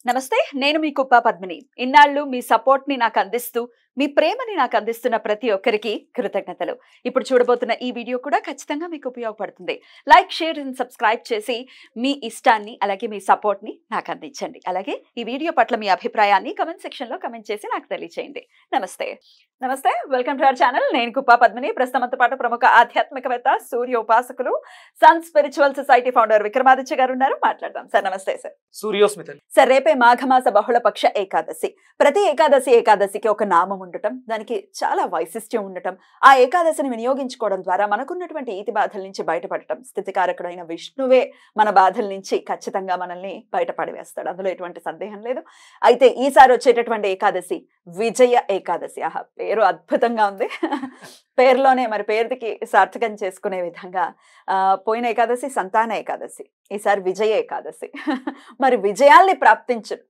నమస్తే, నేను మీ కుప్ప పద్మిని. ఇన్నాళ్ళు మీ సపోర్ట్‌ని నాకందిస్తూ, మీ ప్రేమని నాకందిస్తున్న ప్రతి ఒక్కరికి కృతజ్ఞతలు. ఇప్పుడు చూడబోతున్న ఈ వీడియో కూడా ఖచ్చితంగా మీకు ఉపయోగపడుతుంది. లైక్, షేర్ అండ్ సబ్స్క్రైబ్ చేసి మీ ఇష్టాన్ని, అలాగే మీ సపోర్ట్‌ని నాకందించండి. అలాగే ఈ వీడియో పట్ల మీ అభిప్రాయాన్ని కామెంట్ సెక్షన్‌లో కామెంట్ చేసి నాకు తెలియజేయండి. నమస్తే. నమస్తే. Welcome to our channel. నేను కుప్ప పద్మిని. ప్రస్తుతం మనతో పాటు ప్రముఖ ఆధ్యాత్మికవేత్త, సూర్య ఉపాసకులు, Sun Spiritual Society founder Vikramaditya గారు ఉన్నారు. మాట్లాడదాం. సార్ నమస్తే సార్. సూర్యోస్మిత. సార్, రేపే మాఘమాస బహుళపక్ష ఏకాదశి. ప్రతి ఏకాదశికి ఒక నామం ఉండటం, దానికి చాలా వైశిష్ట్యం ఉండటం, ఆ ఏకాదశిని వినియోగించుకోవడం ద్వారా మనకున్నటువంటి ఈతి బాధల నుంచి బయటపడటం, స్థితికారకుడైన విష్ణువే మన బాధల నుంచి ఖచ్చితంగా మనల్ని బయటపడివేస్తాడు. అందులో ఎటువంటి సందేహం లేదు. అయితే ఈసారి వచ్చేటటువంటి ఏకాదశి విజయ ఏకాదశి. ఆహా, పేరు అద్భుతంగా ఉంది. పేరులోనే మరి పేరుకి సార్థకం చేసుకునే విధంగా పోయిన ఏకాదశి సంతాన ఏకాదశి, ఈసారి విజయ ఏకాదశి. మరి విజయాల్ని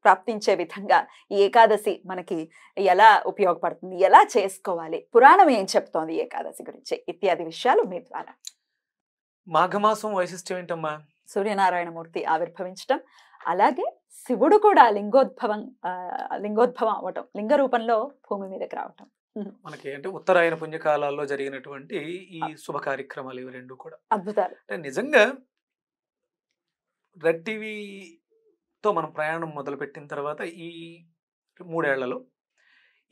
ప్రాప్తించే విధంగా ఈ ఏకాదశి మనకి ఎలా ఉపయోగపడుతుంది, ఎలా చేసుకోవాలి, పురాణం ఏం చెప్తోంది ఏకాదశి గురించి, ఇత్యాది విషయాలు మీ ద్వారా. మాఘమాసం వైశిష్ట్యం ఏంటమ్మా? సూర్యనారాయణమూర్తి ఆవిర్భవించటం, అలాగే శివుడు కూడా లింగోద్భవం అవటం, లింగ రూపంలో భూమి మీదకి రావటం. మనకి అంటే ఉత్తరాయణ పుణ్యకాలాల్లో జరిగినటువంటి ఈ శుభ కార్యక్రమాలు ఇవి రెండు కూడా అద్భుతాలు. అంటే నిజంగా రెడ్ టీవీతో మనం ప్రయాణం మొదలుపెట్టిన తర్వాత ఈ 3 ఏళ్లలో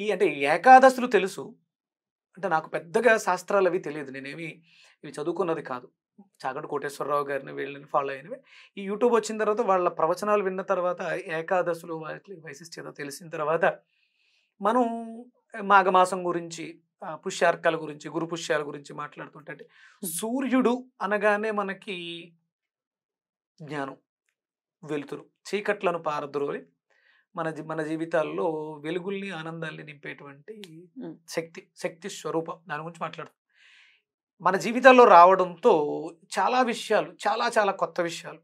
అంటే ఏకాదశులు తెలుసు. అంటే నాకు పెద్దగా శాస్త్రాలు అవి తెలియదు, నేనేమి ఇవి చదువుకున్నది కాదు. చాగంటి కోటేశ్వరరావు గారిని వీళ్ళని ఫాలో అయినవి. ఈ యూట్యూబ్ వచ్చిన తర్వాత వాళ్ళ ప్రవచనాలు విన్న తర్వాత ఏకాదశులు వాటి వైశిష్ట్యత తెలిసిన తర్వాత మనం మాఘమాసం గురించి, పుష్యార్కాల గురించి, గురు పుష్యాల గురించి మాట్లాడుతుంటే సూర్యుడు అనగానే మనకి జ్ఞానం, వెలుతురు, చీకట్లను పారద్రోలి మన జీవితాల్లో వెలుగుల్ని, ఆనందాల్ని నింపేటువంటి శక్తి స్వరూపం. దాని గురించి మాట్లాడుతాం. మన జీవితాల్లో రావడంతో చాలా విషయాలు, చాలా చాలా కొత్త విషయాలు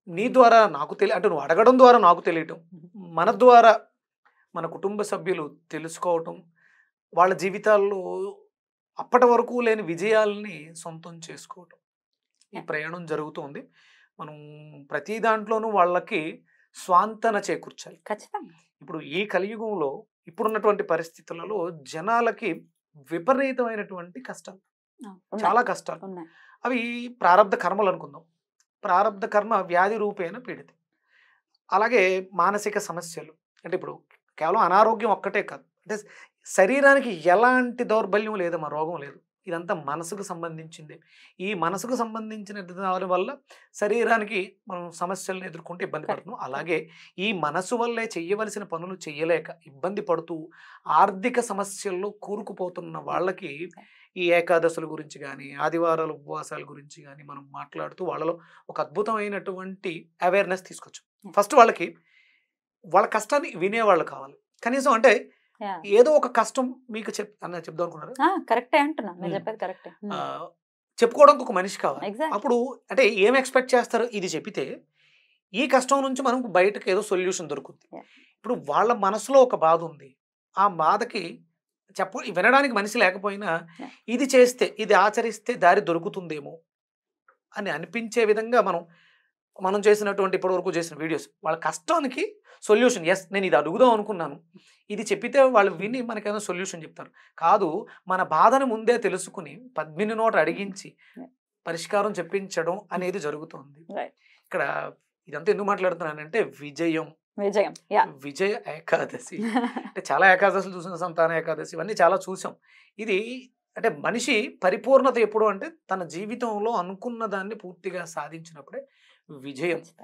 నీ ద్వారా నాకు అంటే నువ్వు అడగడం ద్వారా నాకు తెలియటం, మన ద్వారా మన కుటుంబ సభ్యులు తెలుసుకోవటం, వాళ్ళ జీవితాల్లో అప్పటి వరకు లేని విజయాల్ని సొంతం చేసుకోవటం, ఈ ప్రయాణం జరుగుతుంది. మనం ప్రతి దాంట్లోనూ వాళ్ళకి స్వాంతన చేకూర్చాలి ఖచ్చితంగా. ఇప్పుడు ఈ కలియుగంలో ఇప్పుడున్నటువంటి పరిస్థితులలో జనాలకి విపరీతమైనటువంటి కష్టాలు, చాలా కష్టాలు. అవి ప్రారబ్ధ కర్మలు అనుకుందాం. ప్రారబ్ధ కర్మ వ్యాధి రూపేణ పీడిత. అలాగే మానసిక సమస్యలు, అంటే ఇప్పుడు కేవలం అనారోగ్యం ఒక్కటే కాదు, అంటే శరీరానికి ఎలాంటి దౌర్బల్యం లేదమ్మా, రోగం లేదు. ఇదంతా మనసుకు సంబంధించింది. ఈ మనసుకు సంబంధించిన దాని వల్ల శరీరానికి మనం సమస్యలను ఎదుర్కొంటే ఇబ్బంది పడుతున్నాం. అలాగే ఈ మనసు వల్లే చెయ్యవలసిన పనులు చెయ్యలేక ఇబ్బంది పడుతూ ఆర్థిక సమస్యల్లో కూరుకుపోతున్న వాళ్ళకి ఈ ఏకాదశుల గురించి కానీ, ఆదివారాల ఉపవాసాల గురించి కానీ మనం మాట్లాడుతూ వాళ్ళలో ఒక అద్భుతమైనటువంటి అవేర్నెస్ తీసుకొచ్చాం. ఫస్ట్ వాళ్ళకి వాళ్ళ కష్టాన్ని వినేవాళ్ళు కావాలి. కనీసం అంటే ఏదో ఒక కష్టం మీకు చెప్దాం అనుకున్నారు, కరెక్టే అంటున్నా, మీరు చెప్పేది కరెక్టే. చెప్పుకోవడానికి ఒక మనిషి కావాలి. అప్పుడు అంటే ఏం ఎక్స్పెక్ట్ చేస్తారు, ఇది చెప్పితే ఈ కష్టం నుంచి మనం బయటకు ఏదో సొల్యూషన్ దొరుకుతుంది. ఇప్పుడు వాళ్ళ మనసులో ఒక బాధ ఉంది, ఆ బాధకి వినడానికి మనిషి లేకపోయినా ఇది చేస్తే, ఇది ఆచరిస్తే దారి దొరుకుతుందేమో అని అనిపించే విధంగా మనం చేసినటువంటి ఇప్పటివరకు చేసిన వీడియోస్ వాళ్ళ కష్టానికి సొల్యూషన్. ఎస్, నేను ఇది అడుగుదాం అనుకున్నాను, ఇది చెప్పితే వాళ్ళు విని మనకేదో సొల్యూషన్ చెప్తారు. కాదు, మన బాధను ముందే తెలుసుకుని పద్మిని నోట అడిగించి పరిష్కారం చెప్పించడం అనేది జరుగుతుంది. ఇక్కడ ఇదంతా ఎందుకు మాట్లాడుతున్నానంటే విజయ ఏకాదశి అంటే చాలా ఏకాదశులు చూసిన, సంతాన ఏకాదశి, ఇవన్నీ చాలా చూసాం. ఇది అంటే మనిషి పరిపూర్ణత ఎప్పుడు అంటే తన జీవితంలో అనుకున్న దాన్ని పూర్తిగా సాధించినప్పుడే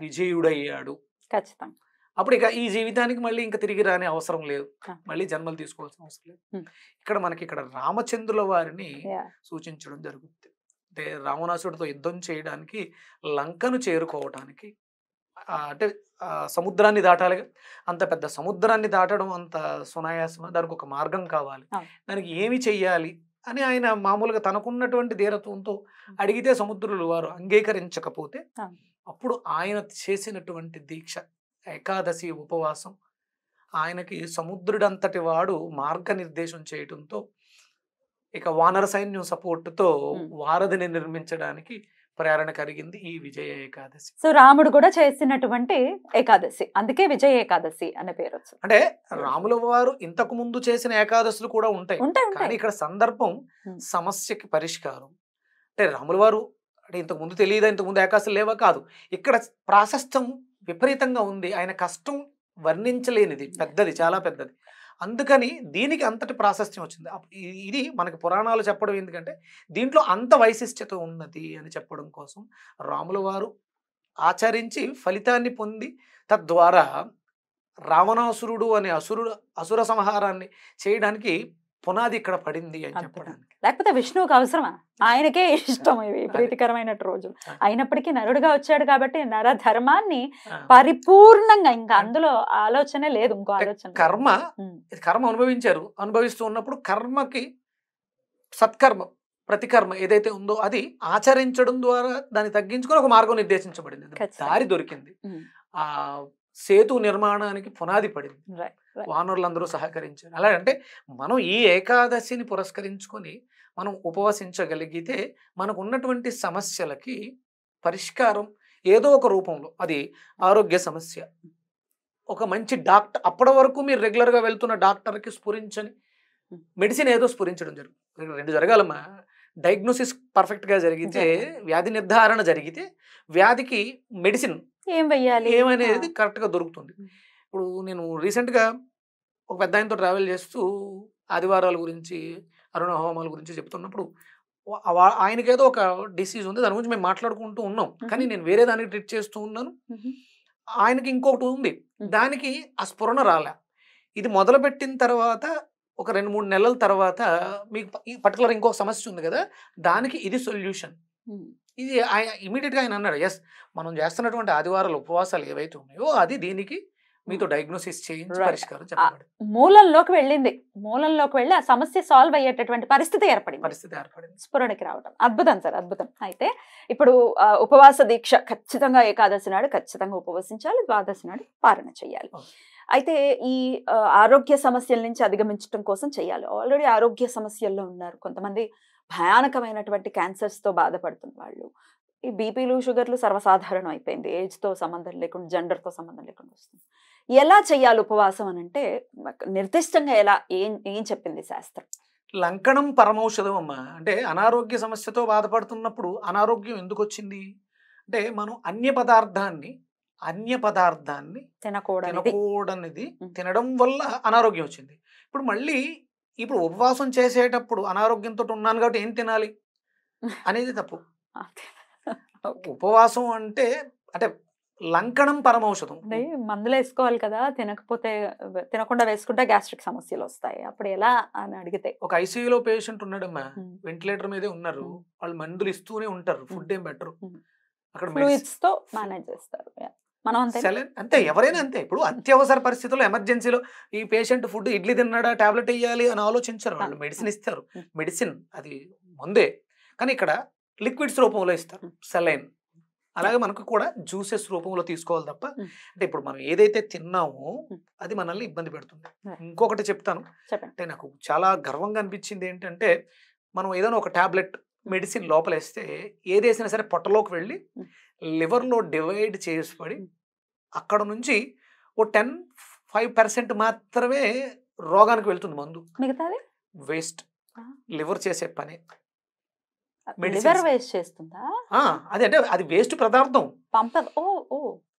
విజయుడయ్యాడు ఖచ్చితంగా. అప్పుడు ఇక ఈ జీవితానికి మళ్ళీ ఇంకా తిరిగి రాని అవసరం లేదు, మళ్ళీ జన్మలు తీసుకోవాల్సిన అవసరం లేదు. ఇక్కడ రామచంద్రుల వారిని సూచించడం జరుగుతుంది. అంటే రావణాసుడితో యుద్ధం చేయడానికి, లంకను చేరుకోవడానికి, అంటే సముద్రాన్ని దాటాలి. అంత పెద్ద సముద్రాన్ని దాటడం అంత సునాయాసం, దానికి ఒక మార్గం కావాలి, దానికి ఏమి చెయ్యాలి అని ఆయన మామూలుగా తనకున్నటువంటి ధీరత్వంతో అడిగితే సముద్రులు వారు అంగీకరించకపోతే అప్పుడు ఆయన చేసినటువంటి దీక్ష ఏకాదశి ఉపవాసం ఆయనకి సముద్రుడంతటి వాడు మార్గనిర్దేశం చేయడంతో ఇక వానర సైన్యం సపోర్టుతో వారధిని నిర్మించడానికి ప్రేరణ కలిగింది ఈ విజయ ఏకాదశి. సో రాముడు కూడా చేసినటువంటి ఏకాదశి, అందుకే విజయ ఏకాదశి అనే పేరు వచ్చింది. అంటే రాముల వారు ఇంతకు ముందు చేసిన ఏకాదశులు కూడా ఉంటాయి, ఉంటాయి కానీ ఉంటాయి. ఇక్కడ సందర్భం సమస్యకి పరిష్కారం. అంటే రాముల వారు అంటే ఇంతకు ముందు తెలియదా, ఇంతకు ముందు ఏకాదశులు లేవా కాదు, ఇక్కడ ప్రాశస్త్యం విపరీతంగా ఉంది, ఆయన కష్టం వర్ణించలేనిది, పెద్దది, చాలా పెద్దది. అందుకని దీనికి అంతటి ప్రాశస్త్యం వచ్చింది. ఇది మనకి పురాణాలు చెప్పడం ఎందుకంటే దీంట్లో అంత వైశిష్ట్యత ఉన్నది అని చెప్పడం కోసం రాముల వారు ఆచరించి ఫలితాన్ని పొంది తద్వారా రావణాసురుడు అనే అసుర సంహారాన్ని చేయడానికి పునాది ఇక్కడ పడింది అని చెప్పడానికి. లేకపోతే విష్ణువుకి అవసరమా? ఆయనకే ఇష్టం ఇవి ప్రీతికరమైన రోజులు. అయినప్పటికీ నరుడుగా వచ్చాడు కాబట్టి నర ధర్మాన్ని పరిపూర్ణంగా, ఇంకా అందులో ఆలోచనే లేదు, ఇంకో ఆలోచన. కర్మ అనుభవిస్తూ ఉన్నప్పుడు కర్మకి సత్కర్మ ప్రతికర్మ ఏదైతే ఉందో అది ఆచరించడం ద్వారా దాన్ని తగ్గించుకొని ఒక మార్గం నిర్దేశించబడింది, దారి దొరికింది. ఆ సేతు నిర్మాణానికి పునాది పడింది, వానరులందరూ సహకరించారు. అలాగంటే మనం ఈ ఏకాదశిని పురస్కరించుకొని మనం ఉపవసించగలిగితే మనకు ఉన్నటువంటి సమస్యలకి పరిష్కారం ఏదో ఒక రూపంలో, అది ఆరోగ్య సమస్య, ఒక మంచి డాక్టర్, అప్పటి వరకు మీరు రెగ్యులర్గా వెళ్తున్న డాక్టర్కి స్ఫురించని మెడిసిన్ ఏదో స్ఫురించడం జరుగుతుంది. రెండు జరగాలమ్మా, డయాగ్నోసిస్ పర్ఫెక్ట్గా జరిగితే, వ్యాధి నిర్ధారణ జరిగితే వ్యాధికి మెడిసిన్ ఏం వెయ్యాలి ఏమనేది కరెక్ట్గా దొరుకుతుంది. ఇప్పుడు నేను రీసెంట్గా ఒక పెద్ద ఆయనతో ట్రావెల్ చేస్తూ ఆదివారాల గురించి, అరుణ హోమాల గురించి చెప్తున్నప్పుడు ఆయనకేదో ఒక డిసీజ్ ఉంది, దాని గురించి మేము మాట్లాడుకుంటూ ఉన్నాం, కానీ నేను వేరే దానికి ట్రీట్ చేస్తూ ఉన్నాను, ఆయనకి ఇంకొకటి ఉంది, దానికి ఆ స్ఫురణ రాలే. ఇది మొదలుపెట్టిన తర్వాత ఒక 2-3 నెలల తర్వాత మీకు ఈ పర్టికులర్ ఇంకొక సమస్య ఉంది కదా, దానికి ఇది సొల్యూషన్. ఇది ఇమీడియట్గా ఆయన అన్నాడు, ఎస్ మనం చేస్తున్నటువంటి ఆదివారాలు ఉపవాసాలు ఏవైతే ఉన్నాయో అది దీనికి మీతో డయాగ్నోసిస్ చేయించి పరిష్కారం చెప్పబడి మూలంలోకి వెళ్ళి ఆ సమస్య సాల్వ్ అయ్యేటటువంటి పరిస్థితి ఏర్పడింది, స్ఫురణకి రావడం. అద్భుతం సార్, అద్భుతం. అయితే ఇప్పుడు ఉపవాస దీక్ష ఖచ్చితంగా ఏకాదశి నాడు ఖచ్చితంగా ఉపవసించాలి, ద్వాదశి నాడు పారణ చేయాలి. అయితే ఈ ఆరోగ్య సమస్యల నుంచి అధిగమించడం కోసం చేయాలి. ఆల్రెడీ ఆరోగ్య సమస్యల్లో ఉన్నారు కొంతమంది, భయానకమైనటువంటి క్యాన్సర్స్తో బాధపడుతున్న వాళ్ళు. ఈ బీపీలు షుగర్లు సర్వసాధారణం అయిపోయింది, ఏజ్తో సంబంధం లేకుండా, జెండర్తో సంబంధం లేకుండా వస్తుంది. ఎలా చేయాలి ఉపవాసం అని అంటే నిర్దిష్టంగా ఎలా ఏం చెప్పింది శాస్త్రం? లంకణం పరమౌషధం అమ్మ. అంటే అనారోగ్య సమస్యతో బాధపడుతున్నప్పుడు అనారోగ్యం ఎందుకు వచ్చింది అంటే మనం అన్య పదార్థాన్ని తినకూడనిది తినడం వల్ల అనారోగ్యం వచ్చింది. ఇప్పుడు ఉపవాసం చేసేటప్పుడు అనారోగ్యంతో ఉన్నాను కాబట్టి ఏం తినాలి అనేది తప్పు. ఉపవాసం అంటే లంకణం పరమౌషధం. మందులు వేసుకోవాలి కదా, తినకుండా వేసుకుంటే గ్యాస్ట్రిక్ సమస్యలు వస్తాయి, అప్పుడు ఎలా అని అడిగితే, ఒక ఐసీయూలో పేషెంట్ ఉన్నాడమ్మా, వెంటిలేటర్ మీదే ఉన్నారు, వాళ్ళు మందులు ఇస్తూనే ఉంటారు, ఫుడ్ ఏం బెటర్, అక్కడ ఫ్లూయిడ్స్ తో మేనేజ్ చేస్తారు. మనం అంతే, ఎవరైనా అంతే. ఇప్పుడు అత్యవసర పరిస్థితుల్లో ఎమర్జెన్సీలో ఈ పేషెంట్ ఫుడ్ ఇడ్లీ తిన్నాడా, టాబ్లెట్ వేయాలి అని ఆలోచించారు, వాళ్ళు మెడిసిన్ ఇస్తారు, మెడిసిన్ అది ముందే, కానీ ఇక్కడ లిక్విడ్స్ రూపంలో ఇస్తారు, సెలైన్. అలాగే మనకు కూడా జ్యూసెస్ రూపంలో తీసుకోవాలి తప్ప, అంటే ఇప్పుడు మనం ఏదైతే తిన్నామో అది మనల్ని ఇబ్బంది పెడుతుంది. ఇంకొకటి చెప్తాను, అంటే నాకు చాలా గర్వంగా అనిపించింది ఏంటంటే, మనం ఏదైనా ఒక టాబ్లెట్ మెడిసిన్ లోపలేస్తే ఏదేసినా సరే పొట్టలోకి వెళ్ళి లివర్లో డివైడ్ చేసిపడి అక్కడ నుంచి ఓ 10-5% మాత్రమే రోగానికి వెళ్తుంది మందు, మిగతాది వేస్ట్. లివర్ చేసే పని లివర్ వేస్ట్ చేస్తుందా? అది అంటే అది వేస్ట్ పదార్థం,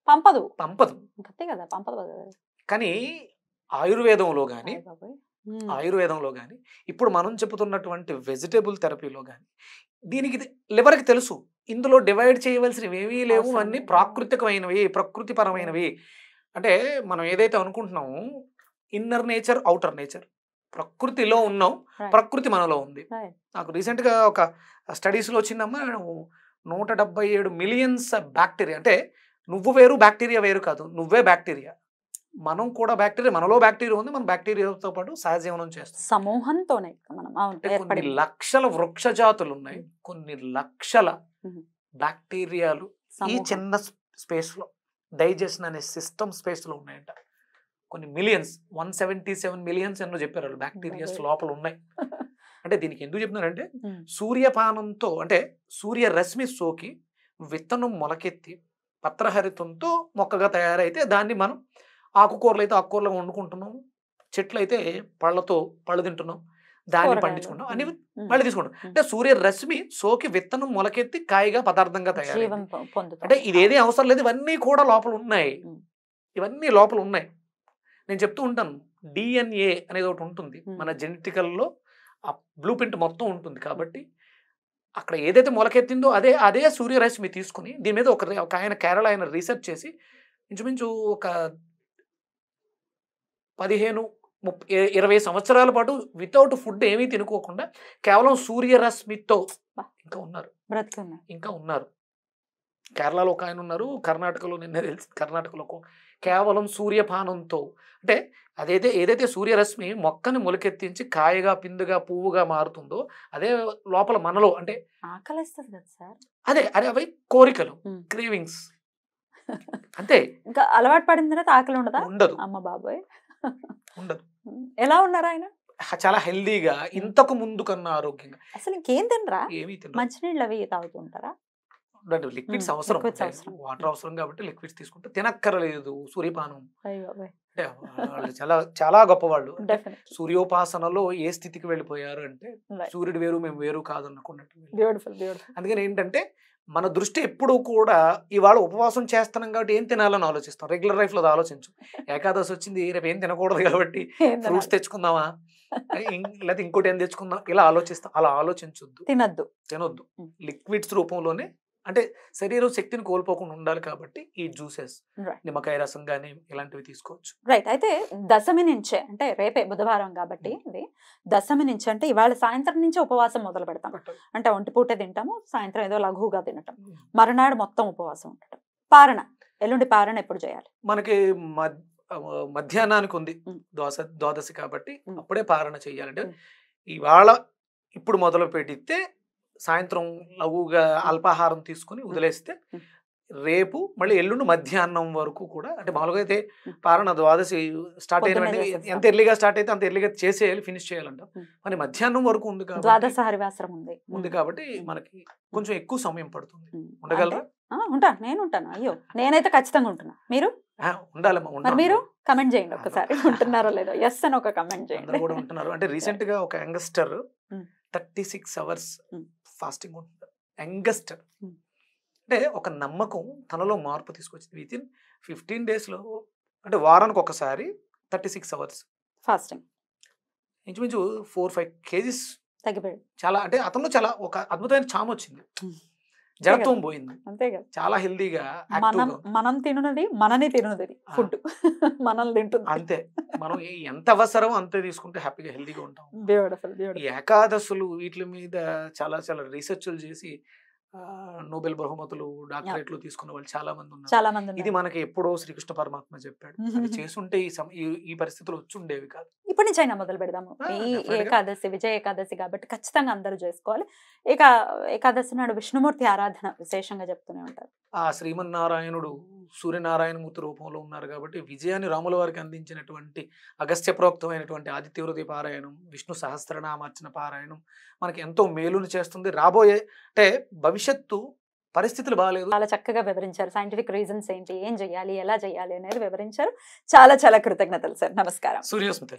పంపదు కదా. కానీ ఆయుర్వేదంలో కానీ ఇప్పుడు మనం చెబుతున్నటువంటి వెజిటేబుల్ థెరపీలో కానీ దీనికి లివర్కి తెలుసు, ఇందులో డివైడ్ చేయవలసినవి ఏమీ లేవు, అన్ని ప్రాకృతికమైనవి, ప్రకృతిపరమైనవి. అంటే మనం ఏదైతే అనుకుంటున్నామో ఇన్నర్ నేచర్, అవుటర్ నేచర్, ప్రకృతిలో ఉన్నాం, ప్రకృతి మనలో ఉంది. నాకు రీసెంట్గా ఒక స్టడీస్లో వచ్చిందమ్మా, 177 మిలియన్స్ బ్యాక్టీరియా, అంటే నువ్వు వేరు బ్యాక్టీరియా వేరు కాదు, నువ్వే బ్యాక్టీరియా, మనం కూడా బ్యాక్టీరియా, మనలో బ్యాక్టీరియా ఉంది, మనం బ్యాక్టీరియాతో పాటు సహజీవనం చేస్తాం, సమూహంతోనే మనం. కొన్ని లక్షల వృక్ష జాతులు ఉన్నాయి, కొన్ని లక్షల బ్యాక్టీరియాలు ఈ చిన్న స్పేస్ లో, డైజెషన్ అనే సిస్టమ్ స్పేస్ లో ఉన్నాయంట. కొన్ని మిలియన్స్, 177 మిలియన్స్ ఎన్నో చెప్పారు వాళ్ళు, బ్యాక్టీరియాస్ లోపల ఉన్నాయి. అంటే దీనికి ఎందుకు చెప్తున్నానంటే సూర్యపానంతో అంటే సూర్యరశ్మి సోకి విత్తనం మొలకెత్తి పత్రహరితంతో మొక్కగా తయారైతే దాన్ని మనం ఆకుకూరలు అయితే ఆకుకూరలు వండుకుంటున్నాం, చెట్లు అయితే పళ్ళతో పళ్ళు తింటున్నాం, దాన్ని కూరగాయలు. పండించుకుంటాం అన్ని మళ్ళీ తీసుకుంటాం. అంటే సూర్యరశ్మి సోకి విత్తనం మొలకెత్తి కాయగా పదార్థంగా తయారు. జీవం పొందుతాం. అంటే ఇదేది అవసరం లేదు, ఇవన్నీ కూడా లోపల ఉన్నాయి, ఉమ్. ఇవన్నీ లోపల ఉన్నాయి. నేను చెప్తూ ఉంటాను డిఎన్ఏ అనేది ఒకటి ఉంటుంది మన జెనెటికల్లో, ఆ బ్లూ ప్రింట్ మొత్తం ఉంటుంది. కాబట్టి అక్కడ ఏదైతే మొలకెత్తిందో అదే అదే సూర్యరశ్మి తీసుకుని దీని మీద ఒక ఆయన కేరళ ఆయన రీసెర్చ్ చేసి ఇంచుమించు ఒక 15-20 సంవత్సరాల పాటు వితౌట్ ఫుడ్ ఏమీ తినుకోకుండా కేవలం సూర్యరశ్మితో ఇంకా ఉన్నారు, బ్రతుకున్నాయి. ఇంకా ఉన్నారు. కేరళలో ఒక ఆయన ఉన్నారు, కర్ణాటకలో నిన్న తెలిసి కర్ణాటకలో కేవలం సూర్యపానంతో అంటే ఏదైతే సూర్యరశ్మి మొక్కని మొలకెత్తించి కాయగా పిందుగా పువ్వుగా మారుతుందో అదే లోపల మనలో అంటే ఆకలిస్తుంది కదా సార్. అదే అవి కోరికలు, క్రేవింగ్స్ అంతే. ఇంకా అలవాటు పడిన తర్వాత ఆకలి ఉండదా? ఉండదు, అమ్మ బాబోయ్. ఉండదు. ఎలా ఉన్నారు ఆయన? చాలా హెల్దీగా, ఇంతకు ముందు కన్నా ఆరోగ్యంగా. అసలు ఇంకేం తినరా? ఏమీ తినరు. మంచినీళ్ళు అవి తాగుతుంటారా? లిక్విడ్స్ అవసరం, వాటర్ అవసరం కాబట్టి లిక్విడ్స్ తీసుకుంటే తినక్కర్లేదు. సూర్యపానం అంటే వాళ్ళు చాలా చాలా గొప్పవాళ్ళు. సూర్యోపాసనలో ఏ స్థితికి వెళ్ళిపోయారు అంటే సూర్యుడు వేరు మేము వేరు కాదనుకున్నట్టు. అందుకని ఏంటంటే మన దృష్టి ఎప్పుడు కూడా ఇవాళ ఉపవాసం చేస్తున్నాం కాబట్టి ఏం తినాలని ఆలోచిస్తాం. రెగ్యులర్ లైఫ్ లో ఆలోచించు. ఏకాదశి వచ్చింది రేపు ఏం తినకూడదు కాబట్టి ఫ్రూట్స్ తెచ్చుకుందామా లేకపోతే ఇంకోటి ఏం తెచ్చుకుందాం ఇలా ఆలోచిస్తాం. అలా ఆలోచించొద్దు, తినొద్దు. లిక్విడ్స్ రూపంలోనే అంటే శరీరం శక్తిని కోల్పోకుండా ఉండాలి కాబట్టి ఈ జ్యూసెస్, నిమ్మకాయ రసం కానీ ఇలాంటివి తీసుకోవచ్చు. రైట్. అయితే దశమి నుంచే అంటే రేపే బుధవారం కాబట్టి ఇది దశమి నుంచి అంటే ఇవాళ సాయంత్రం నుంచి ఉపవాసం మొదలు పెడతాం. అంటే ఒంటి పూటే తింటాము, సాయంత్రం ఏదో లఘువుగా తినటం, మరునాడు మొత్తం ఉపవాసం ఉండటం. పారణ ఎల్లుండి పారణ ఎప్పుడు చేయాలి? మనకి మధ్యాహ్నానికి ఉంది ద్వాదశి కాబట్టి అప్పుడే పారణ చెయ్యాలంటే ఇవాళ ఇప్పుడు మొదలు పెడితే సాయంత్రం లఘువుగా అల్పాహారం తీసుకుని వదిలేస్తే రేపు మళ్ళీ ఎల్లుండి మధ్యాహ్నం వరకు కూడా అంటే మామూలుగా అయితే పారణ ద్వాదశి స్టార్ట్ అయినండి ఎంత ఎర్లీగా స్టార్ట్ అయితే అంత ఎర్లీగా చేసేయాలి, ఫినిష్ చేయాలంట. మరి మధ్యాహ్నం వరకు ఉంది కాబట్టి ద్వాదశ హరివాసరం ఉంది కాబట్టి మనకి కొంచెం ఎక్కువ సమయం పడుతుంది. ఉండగలరా? ఉంటాను, నేను ఉంటాను. అయ్యో నేనైతే ఖచ్చితంగా ఉంటున్నా. మీరు ఉండాలమ్మా. మీరు కమెంట్ చేయండి ఒకసారి, ఉంటున్నారో లేదో. ఎస్ అని ఒక కమెంట్ చేయండి. కూడా ఉంటున్నారు. అంటే రీసెంట్ గా ఒక యంగస్టర్ 36 hours ఫాస్టింగ్ ఉంటుంది. యంగస్టర్ అంటే ఒక నమ్మకం తనలో మార్పు తీసుకొచ్చింది. విత్ ఇన్ 15 days లో అంటే వారానికి ఒకసారి 36 hours ఫాస్టింగ్ ఇంచుమించు 4-5 kgs తగ్గిపోయాడు. చాలా అంటే అతను చాలా ఒక అద్భుతమైన చామ వచ్చింది, జడత్వం పోయింది. అంతే కదా, చాలా హెల్దీగా మనం తినున్నది మనని తినున్నది ఫుడ్ మనల్ని తింటుంది. అంతే, మనం ఎంత అవసరం అంతే తీసుకుంటే హ్యాపీగా హెల్దీగా ఉంటాం. బ్యూటిఫుల్. ఈ ఏకాదశులు వీటి మీద చాలా చాలా రీసెర్చ్లు చేసి నోబెల్ బహుమతులు డాక్టరేట్లు తీసుకున్న వాళ్ళు చాలా మంది ఉన్నారు. ఇది మనకి ఎప్పుడో శ్రీకృష్ణ పరమాత్మ చెప్పాడు. అది చేసుంటే ఈ పరిస్థితులు వచ్చి ఉండేవి కాదు. ఇప్పటి నుంచి అయినా మొదలు పెడదాము. ఈ ఏకాదశి విజయ ఏకాదశి కాబట్టి ఖచ్చితంగా అందరూ చేసుకోవాలి. ఏకాదశి నాడు విష్ణుమూర్తి ఆరాధన విశేషంగా చెప్తూనే ఉంటారు. ఆ శ్రీమన్నారాయణుడు సూర్యనారాయణమూర్తి రూపంలో ఉన్నారు కాబట్టి విజయాన్ని రాముల వారికి అందించినటువంటి అగస్త్య ప్రోక్తమైనటువంటి ఆదిత్య హృదయ పారాయణం, విష్ణు సహస్రనామార్చన పారాయణం మనకి ఎంతో మేలును చేస్తుంది. రాబోయే అంటే భవిష్యత్తు పరిస్థితులు బాగాలేదు. చాలా చక్కగా వివరించారు. సైంటిఫిక్ రీజన్స్ ఏంటి, ఏం చేయాలి, ఎలా చేయాలి అనేది వివరించారు. చాలా చాలా కృతజ్ఞతలు సార్. నమస్కారం. సూర్యోస్మిత.